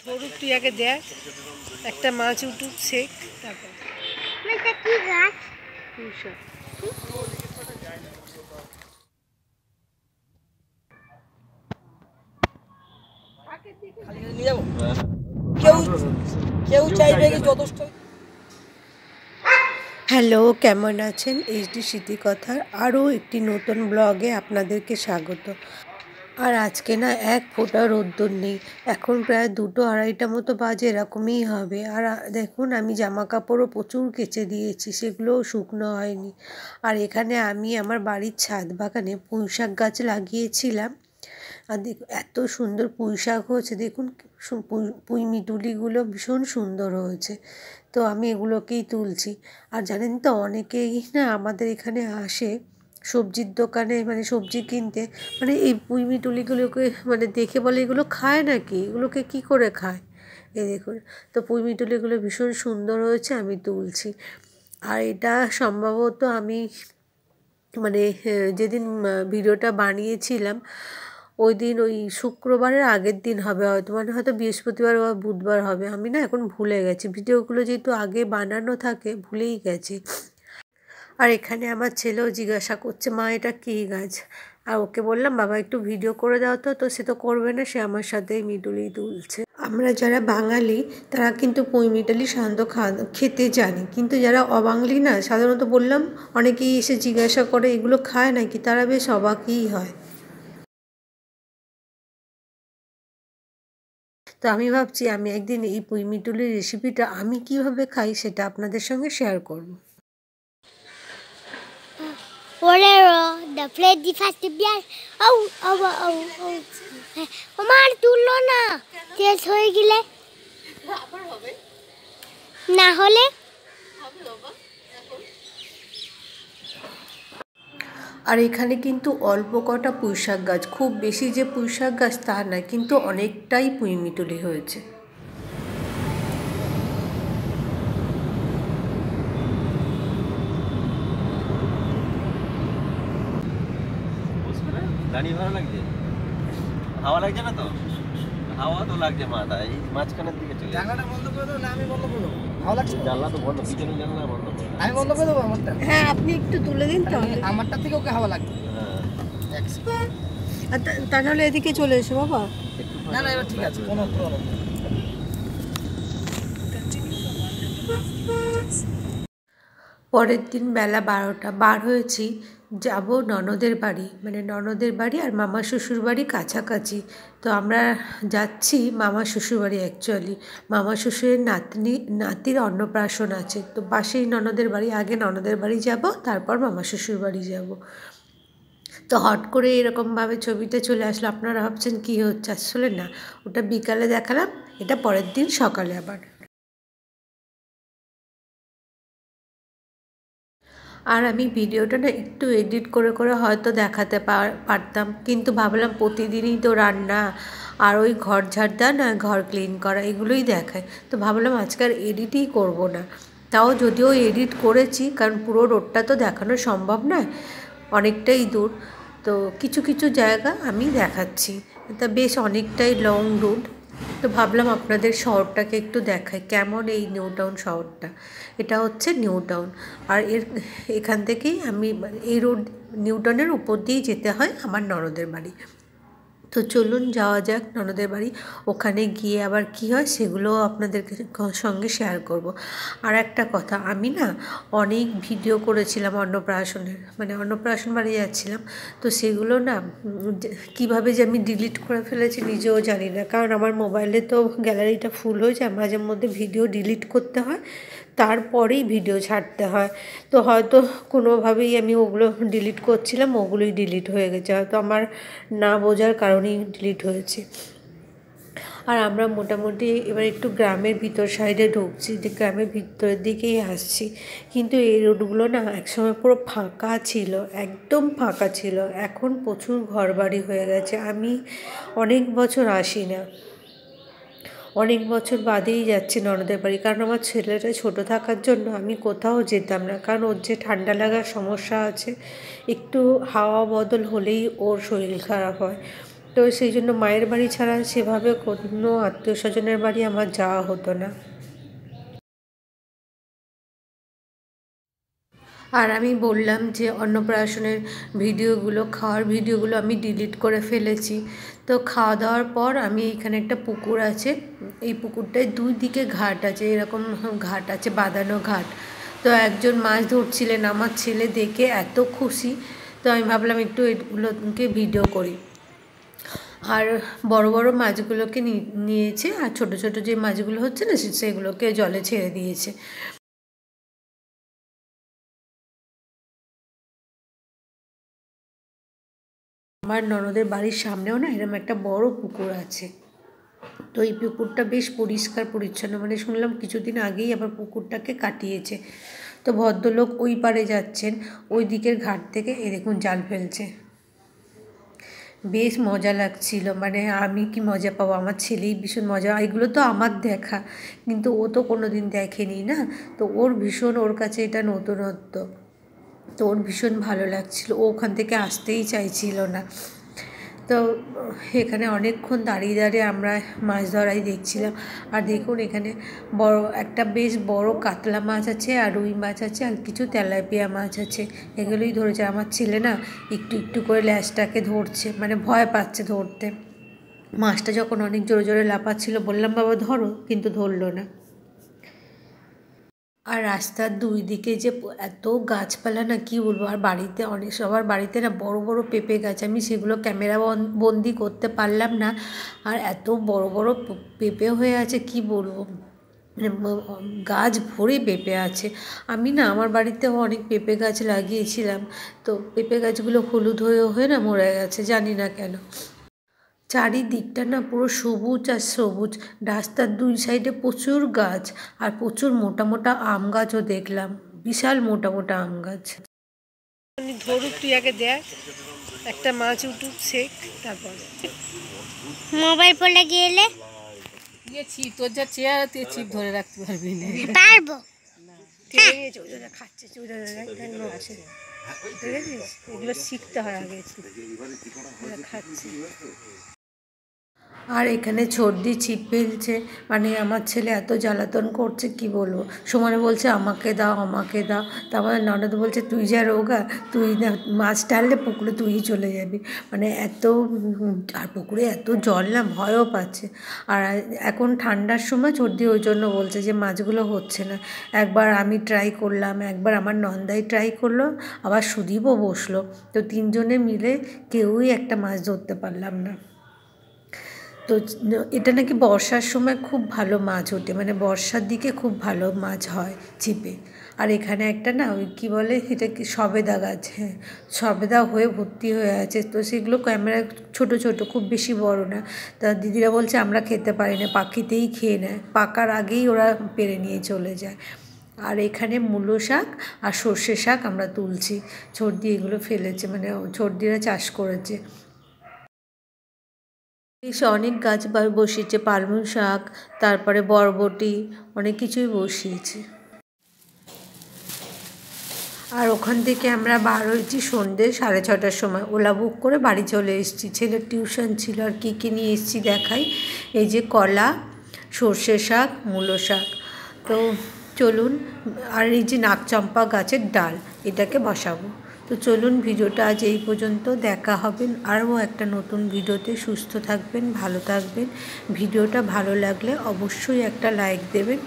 ধরুক, তুই আগে দেখ, একটা মাছ উঠুক, শেখ, তারপর কি গাছ? হ্যালো, কেমন আছেন? এইচডি স্মৃতিকথার আরও একটি নতুন ব্লগে আপনাদেরকে স্বাগত। আর আজকে না এক ফোঁটা রোদ্দুর নেই। এখন প্রায় 2-2:30 মতো বাজে, এরকমই হবে। আর দেখুন, আমি জামা কাপড়ও প্রচুর কেচে দিয়েছি, সেগুলোও শুকনো হয়নি। আর এখানে আমি আমার বাড়ির ছাদ বাগানে পুঁইশাক গাছ লাগিয়েছিলাম। আর দেখুন এত সুন্দর পুঁইশাক হয়েছে, দেখুন পুঁই মিটুলিগুলো ভীষণ সুন্দর হয়েছে। তো আমি এগুলোকেই তুলছি। আর জানেন তো, অনেকেই না আমাদের এখানে আসে সবজির দোকানে, মানে সবজি কিনতে, মানে এই পুঁই মিটুলিগুলোকে মানে দেখে বলে এগুলো খায় নাকি, এগুলোকে কি করে খায়। এই দেখুন, তো পুঁই মিটুলিগুলো ভীষণ সুন্দর হয়েছে, আমি তুলছি। আর এটা সম্ভবত আমি মানে যেদিন ভিডিওটা বানিয়েছিলাম ওই দিন, ওই শুক্রবারের আগের দিন হবে হয়তো, মানে হয়তো বৃহস্পতিবার বা বুধবার হবে। আমি না এখন ভুলে গেছি, ভিডিওগুলো যেহেতু আগে বানানো থাকে ভুলেই গেছি। আর এখানে আমার ছেলেও জিজ্ঞাসা করছে, মা এটা কী গাছ? আর ওকে বললাম, বাবা একটু ভিডিও করে দাও তো। তো সে তো করবে না, সে আমার সাথেই মিটুলি তুলছে। আমরা যারা বাঙালি তারা কিন্তু পুঁই মিটালি সাধারণত খেতে জানি, কিন্তু যারা অবাঙালি না, সাধারণত বললাম, অনেকেই এসে জিজ্ঞাসা করে এগুলো খায় নাকি, তারা বেশ অবাকই হয়। তো আমি ভাবছি আমি একদিন এই পুঁই মিটুলির রেসিপিটা আমি কিভাবে খাই সেটা আপনাদের সঙ্গে শেয়ার করব। আমার তুললো না, শেষ হয়ে গেলে না হলে। আর এখানে কিন্তু অল্প কটা পুঁইশাক গাছ, খুব বেশি যে পুঁইশাক গাছ তা না, কিন্তু অনেকটাই পুঁই মিটুলি হয়েছে। দাঁড়িয়ে ভালো লাগছে, হাওয়া লাগছে না তো? হাওয়া তো লাগছে মাথা, এই মাঝখানের দিকে চলে। জানলাটা বন্ধ করে দাও না আমি বন্ধ করে দেবো? হাওয়া লাগছে, জানলা তো বন্ধ, পিছনের জানলা বন্ধ করে আমি বন্ধ করে দেবো আমারটা। হ্যাঁ, আপনি একটু তুলে দিন তাহলে। আমারটা থেকে ওকে হাওয়া লাগবে। আর তা নাহলে এদিকে চলে এসো বাবা। না না এবার ঠিক আছে, কোনো প্রবলেম নেই। পরের দিন বেলা 12টা বার হয়েছি, যাব ননদের বাড়ি, মানে ননদের বাড়ি আর মামা শ্বশুর বাড়ি কাছাকাছি। তো আমরা যাচ্ছি মামা শ্বশুর বাড়ি। অ্যাকচুয়ালি মামা শ্বশুরের নাতির অন্নপ্রাশন আছে, তো পাশেই ননদের বাড়ি। আগে ননদের বাড়ি যাব, তারপর মামা শ্বশুর বাড়ি যাব। তো হট করে এরকমভাবে ছবিটা চলে আসলো। আপনারা ভাবছেন কী হচ্ছে, আসলে না, ওটা বিকালে দেখালাম, এটা পরের দিন সকালে আবার। আর আমি ভিডিওটা না একটু এডিট করে করে হয়তো দেখাতে পারতাম, কিন্তু ভাবলাম প্রতিদিনই তো রান্না আর ওই ঘর ঝাড় দেওয়া না, ঘর ক্লিন করা, এগুলোই দেখায়। তো ভাবলাম আজকে আর এডিটই করব না। তাও যদিও এডিট করেছি, কারণ পুরো রোডটা তো দেখানো সম্ভব নয়, অনেকটাই দূর। তো কিছু কিছু জায়গা আমি দেখাচ্ছি, তা বেশ অনেকটাই লং রুট। তো ভাবলাম আপনাদের শহরটাকে একটু দেখাই, কেমন এই নিউ টাউন শহরটা। এটা হচ্ছে নিউ টাউন। আর এখান থেকেই আমি এই রোড নিউ টাউনের উপর দিয়েই যেতে হয় আমার ননদের বাড়ি। তো চলুন যাওয়া যাক ননদের বাড়ি। ওখানে গিয়ে আবার কি হয় সেগুলো আপনাদের সঙ্গে শেয়ার করব। আর একটা কথা, আমি না অনেক ভিডিও করেছিলাম অন্নপ্রাশনের, মানে অন্নপ্রাশন বাড়ি যাচ্ছিলাম, তো সেগুলো না কিভাবে যে আমি ডিলিট করে ফেলেছি নিজেও জানি না, কারণ আমার মোবাইলে তো গ্যালারিটা ফুল হয়ে যায়, মাঝে মধ্যে ভিডিও ডিলিট করতে হয়, তারপরেই ভিডিও ছাড়তে হয়। তো হয়তো কোনোভাবেই আমি ওগুলো ডিলিট করছিলাম, ওগুলোই ডিলিট হয়ে গেছে, হয়তো আমার না বোঝার কারণেই ডিলিট হয়েছে। আর আমরা মোটামুটি এবার একটু গ্রামের ভিতর সাইডে ঢুকছি, যে গ্রামের ভিতরের দিকেই আসছি। কিন্তু এই রোডগুলো না একসময় পুরো ফাঁকা ছিল, একদম ফাঁকা ছিল। এখন প্রচুর ঘরবাড়ি হয়ে গেছে। আমি অনেক বছর আসি না, অনেক বছর বাদেই যাচ্ছি ননদের বাড়ি, কারণ আমার ছেলেটা ছোটো থাকার জন্য আমি কোথাও যেতাম না, কারণ ওর যে ঠান্ডা লাগার সমস্যা আছে, একটু হাওয়া বদল হলেই ওর শরীর খারাপ হয়। তো তো সেই জন্য মায়ের বাড়ি ছাড়া সেভাবে কোনো আত্মীয় স্বজনের বাড়ি আমার যাওয়া হতো না। আর আমি বললাম যে অন্নপ্রাশনের ভিডিওগুলো, খাওয়ার ভিডিওগুলো আমি ডিলিট করে ফেলেছি। তো খাওয়া দাওয়ার পর আমি এখানে একটা পুকুর আছে, এই পুকুরটায় দুই দিকে ঘাট আছে, এরকম ঘাট আছে, বাঁধানো ঘাট। তো একজন মাছ ধরছিলেন, আমার ছেলে দেখে এত খুশি, তো আমি ভাবলাম একটু এগুলোকে ভিডিও করি। আর বড় বড় মাছগুলোকে নিয়েছে, আর ছোট ছোট যে মাছগুলো হচ্ছে না সেগুলোকে জলে ছেড়ে দিয়েছে। আমার ননদের বাড়ির সামনেও না এরকম একটা বড় পুকুর আছে। তো এই পুকুরটা বেশ পরিষ্কার পরিচ্ছন্ন, মানে শুনলাম কিছুদিন আগেই আবার পুকুরটাকে কাটিয়েছে। তো ভদ্রলোক ওই পারে যাচ্ছেন, ওই দিকের ঘাট থেকে দেখুন জাল ফেলছে। বেশ মজা লাগছিল, মানে আমি কি মজা পাবো, আমার ছেলেই ভীষণ মজা। এগুলো তো আমার দেখা, কিন্তু ও তো কোনো দিন দেখেনি না, তো ওর ভীষণ, ওর কাছে এটা নতুনত্ব। তো ওর ভীষণ ভালো লাগছিল, ও ওখান থেকে আসতেই চাইছিল না। তো এখানে অনেকক্ষণ দাঁড়িয়ে দাঁড়িয়ে আমরা মাছ ধরাই দেখছিলাম। আর দেখুন এখানে বড় একটা বেশ বড় কাতলা মাছ আছে, আর রুই মাছ আছে, আর কিছু তেলাপিয়া মাছ আছে, এগুলোই ধরেছে। আমার ছেলে না একটু একটু করে ল্যাজটাকে ধরছে, মানে ভয় পাচ্ছে ধরতে। মাছটা যখন অনেক জোরে জোরে লাফাচ্ছিল বললাম বাবা ধরো, কিন্তু ধরলো না। আর রাস্তার দুই দিকে যে এত গাছপালা না কি বলবো। আর বাড়িতে সবার বাড়িতে না বড় বড় পেঁপে গাছ, আমি সেগুলো ক্যামেরা বন্দি করতে পারলাম না। আর এত বড় বড় পেঁপে হয়ে আছে কি বলবো, গাছ ভরে পেঁপে আছে। আমি না আমার বাড়িতেও অনেক পেঁপে গাছ লাগিয়েছিলাম, তো পেঁপে গাছগুলো হলুদ হয়ে হয়ে না মরে গেছে, জানি না কেন। চারিদিকটা না পুরো সবুজ আর সবুজ, রাস্তার দুই সাইডে প্রচুর গাছ, আর প্রচুর মোটা মোটা আম গাছও দেখলাম, বিশাল মোটা মোটা আম গাছ। ধরুক, তুই আগে দেখ, একটা মাছ উঠুক শেখ, তারপর মোবাইল পড়ে গেলে ছিপ, তোর যা চেয়ার তুই ছিপ ধরে রাখতে পারবি না। পারবো। খাচ্ছে এগুলো শিখতে হয় আগে, খাচ্ছে। আর এখানে সর্দি ছিপ ফেলছে, মানে আমার ছেলে এত জ্বালাতন করছে কি বলবো। সমানে বলছে আমাকে দাও আমাকে দাও, তারপরে ননদ বলছে তুই যা রোগা, তুই না মাছ টানলে পুকুরে তুই চলে যাবি, মানে এত। আর পুকুরে এত জল না, ভয়ও পাচ্ছে। আর এখন ঠান্ডার সময় সর্দি, ওই জন্য বলছে যে মাছগুলো হচ্ছে না। একবার আমি ট্রাই করলাম, একবার আমার নন্দাই ট্রাই করলো, আবার সুদীপও বসলো। তো তিনজনে মিলে কেউই একটা মাছ ধরতে পারলাম না। তো এটা নাকি বর্ষার সময় খুব ভালো মাছ ওঠে, মানে বর্ষার দিকে খুব ভালো মাছ হয় ছিপে। আর এখানে একটা না ওই কী বলে এটা কি, সবেদা গাছ, হ্যাঁ সবেদা হয়ে ভর্তি হয়ে আছে। তো সেগুলো ক্যামেরা ছোট ছোট, খুব বেশি বড় না। তা দিদিরা বলছে আমরা খেতে পারি না, পাখিতেই খেয়ে নেয়, পাকার আগেই ওরা পেরে নিয়ে চলে যায়। আর এখানে মূলো শাক আর সর্ষে শাক আমরা তুলছি, সর্দি এগুলো ফেলেছে, মানে সর্দিরা চাষ করেছে। এসে অনেক গাছ বসিয়েছে, পালং শাক, তারপরে বরবটি, অনেক কিছুই বসিয়েছে। আর ওখান থেকে আমরা বার হয়েছি সন্ধ্যে 6:30টার সময়, ওলা বুক করে বাড়ি চলে এসেছি। ছেলের টিউশন ছিল। আর কী কী নিয়ে এসেছি দেখাই, এই যে কলা, সর্ষে শাক, মূলো শাক। তো চলুন, আর এই যে নাকচম্পা গাছের ডাল, এটাকে বসাবো। তো চলুন, ভিডিওটা আজ এই পর্যন্ত, দেখা হবে আরও একটা নতুন ভিডিওতে। সুস্থ থাকবেন, ভালো থাকবেন। ভিডিওটা ভালো লাগলে অবশ্যই একটা লাইক দেবেন।